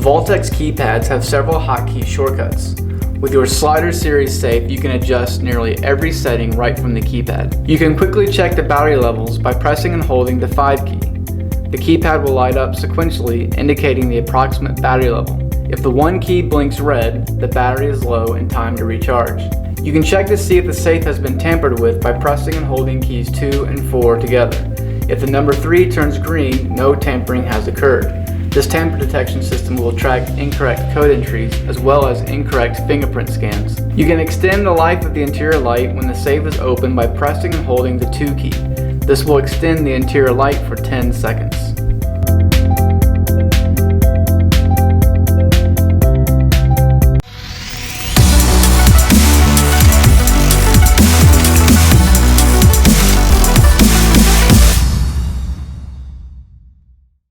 Vaultex keypads have several hotkey shortcuts. With your Slider series safe, you can adjust nearly every setting right from the keypad. You can quickly check the battery levels by pressing and holding the 5 key. The keypad will light up sequentially, indicating the approximate battery level. If the 1 key blinks red, the battery is low and time to recharge. You can check to see if the safe has been tampered with by pressing and holding keys 2 and 4 together. If the number 3 turns green, no tampering has occurred. This tamper detection system will track incorrect code entries as well as incorrect fingerprint scans. You can extend the life of the interior light when the safe is open by pressing and holding the 2 key. This will extend the interior light for 10 seconds.